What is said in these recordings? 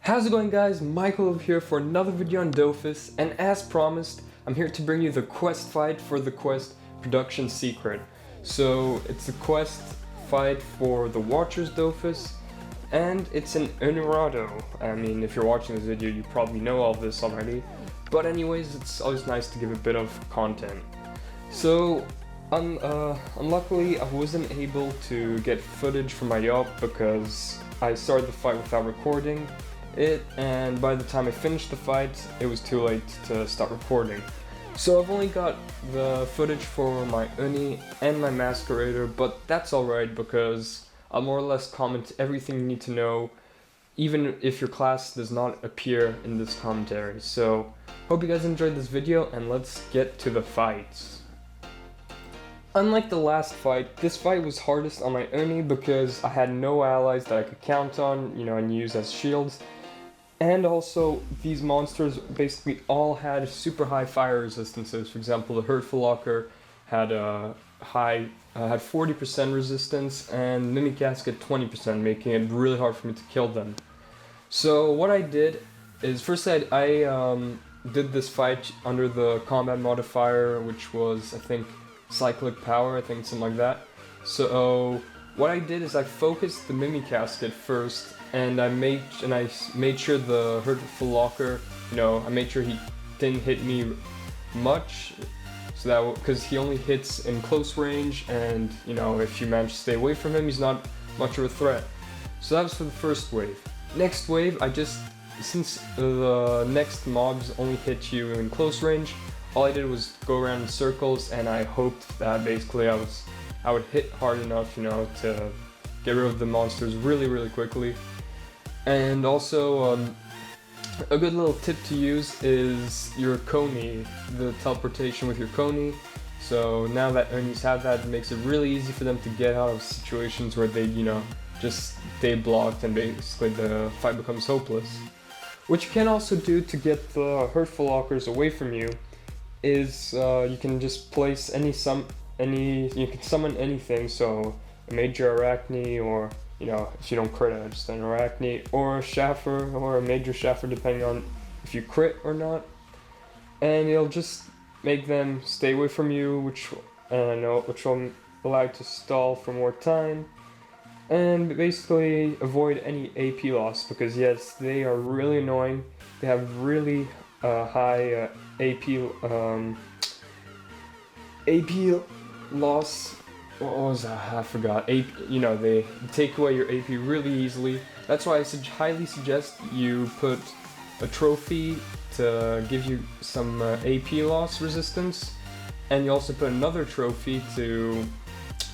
How's it going, guys? Michael over here for another video on Dofus, and as promised, I'm here to bring you the quest fight for the quest production secret. So it's a quest fight for the Watcher's Dofus, and it's in Enurado. I mean, if you're watching this video, you probably know all this already, but anyways, it's always nice to give a bit of content. So, unluckily, I wasn't able to get footage from my yacht because I started the fight without recording it, and by the time I finished the fight, it was too late to start recording. So I've only got the footage for my uni and my masquerader, but that's alright because I'll more or less comment everything you need to know, even if your class does not appear in this commentary. So, hope you guys enjoyed this video, and let's get to the fights. Unlike the last fight, this fight was hardest on my uni because I had no allies that I could count on, and use as shields. And also, these monsters basically all had super high fire resistances. For example, the Hurtful Locker had a had 40% resistance, and Mimicask had 20%, making it really hard for me to kill them. So what I did is, first I did this fight under the combat modifier, which was, I think, cyclic power, I think something like that. So what I did is I focused the Mimicask at first, and I made sure the Hurtful Locker, I made sure he didn't hit me much, so that because he only hits in close range, and if you manage to stay away from him, he's not much of a threat. So that was for the first wave. Next wave, since the next mobs only hit you in close range, all I did was go around in circles, and I hoped that basically I would hit hard enough, to get rid of the monsters really quickly. And also, a good little tip to use is your Koni, the teleportation with your Koni. So now that enemies have that, it makes it really easy for them to get out of situations where they, just stay blocked and basically the fight becomes hopeless. What you can also do to get the Hurtful Lockers away from you is you can just place you can summon anything, so a Major Arachne, or if you don't crit, just an Arachne, or a Schaffer, or a Major Schaffer, depending on if you crit or not, and it'll just make them stay away from you, which will allow you to stall for more time, and basically avoid any AP loss, because yes, they are really annoying. They have really high AP loss. What was that? I forgot. They take away your AP really easily. That's why I highly suggest you put a trophy to give you some AP loss resistance, and you also put another trophy to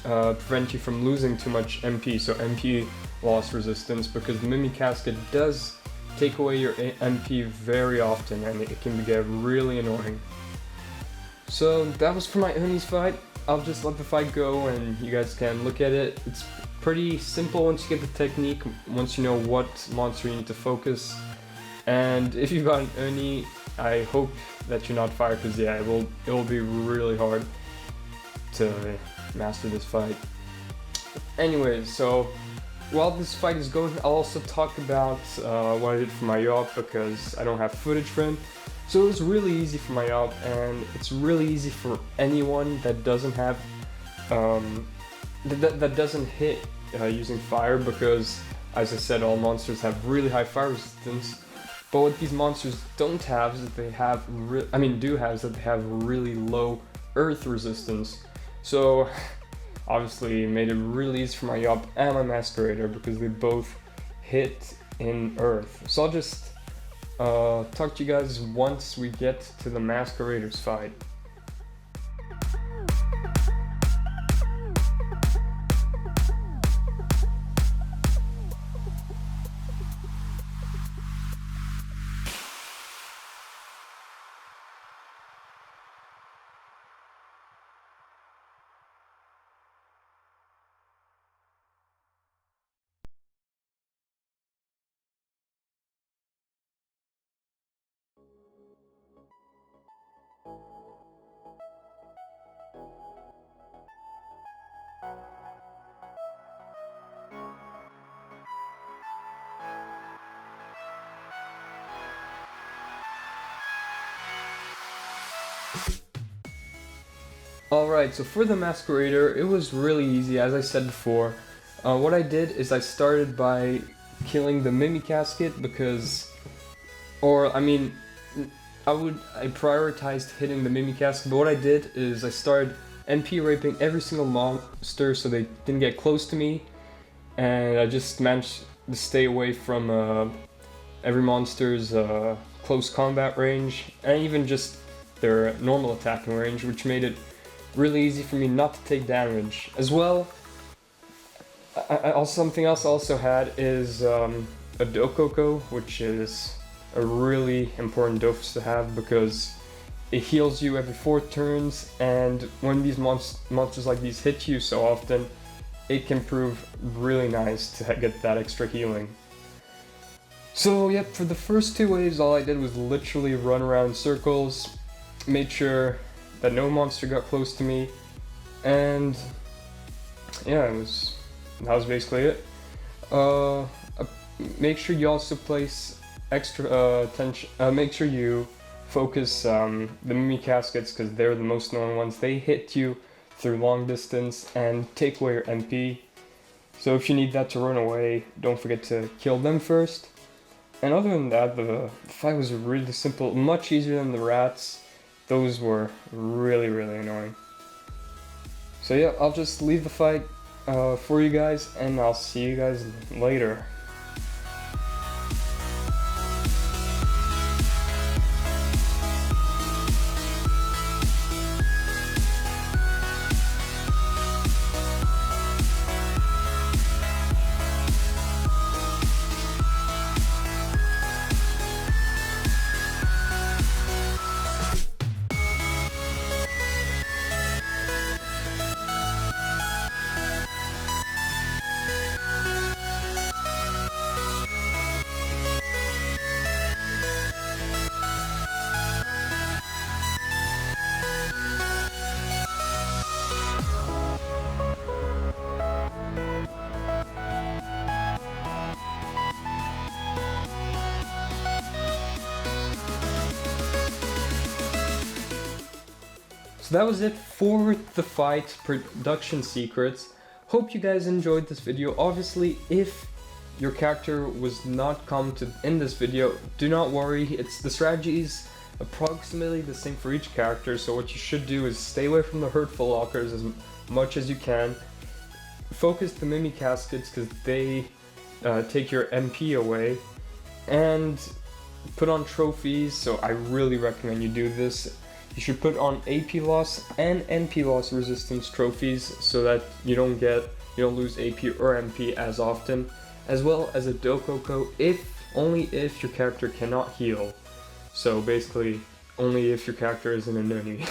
prevent you from losing too much MP, so MP loss resistance, because the Mimicask does take away your MP very often, and it can get really annoying. So that was for my Uni's fight. I'll just let the fight go, and you guys can look at it. It's pretty simple once you get the technique, once you know what monster you need to focus. And if you've got an Uni, I hope that you're not fire, because yeah, it will be really hard to master this fight. Anyways, so while this fight is going, I'll also talk about what I did for my yacht, because I don't have footage for him. So it was really easy for my yacht, and it's really easy for anyone that doesn't have that doesn't hit using fire, because, as I said, all monsters have really high fire resistance. But what these monsters don't have is that they have they have really low earth resistance. So obviously it made it really easy for my yacht and my masquerader, because they both hit in earth. So I'll just talk to you guys once we get to the masquerader's fight. Alright, so for the Masquerader, it was really easy, as I said before. What I did is I started by killing the Mimi Casket because, I prioritized hitting the Mimi Casket, but what I did is I started NP raping every single monster so they didn't get close to me, and I just managed to stay away from every monster's close combat range, and even just their normal attacking range, which made it really easy for me not to take damage. As well, something else I also had is a Dokoko, which is a really important Dofus to have because it heals you every 4 turns, and when these monsters like these hit you so often, it can prove really nice to get that extra healing. So yep, for the first 2 waves all I did was literally run around in circles, made sure that no monster got close to me, and yeah, that was basically it. Make sure you also place extra attention, make sure you focus the Mimi Caskets because they're the most known ones. They hit you through long distance and take away your MP. So if you need that to run away, don't forget to kill them first. And other than that, the fight was really simple, much easier than the rats. Those were really, really annoying. So yeah, I'll just leave the fight for you guys, and I'll see you guys later. So that was it for the fight production secrets. Hope you guys enjoyed this video. Obviously, if your character was not commented in this video, do not worry. The strategy is approximately the same for each character, so what you should do is stay away from the hurtful lockers as much as you can. Focus the Mimi Caskets because they take your MP away, and put on trophies, so I really recommend you do this. You should put on AP loss and NP loss resistance trophies so that you don't lose AP or MP as often, as well as a Dokoko only if your character cannot heal. So basically, only if your character isn't a Nuni.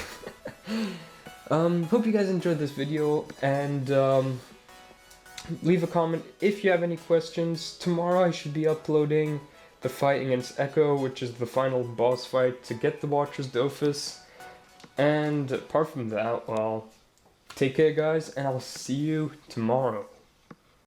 Hope you guys enjoyed this video, and leave a comment if you have any questions. Tomorrow I should be uploading the fight against Echo, which is the final boss fight to get the Watcher's Dofus. And apart from that, well, take care guys, and I'll see you tomorrow.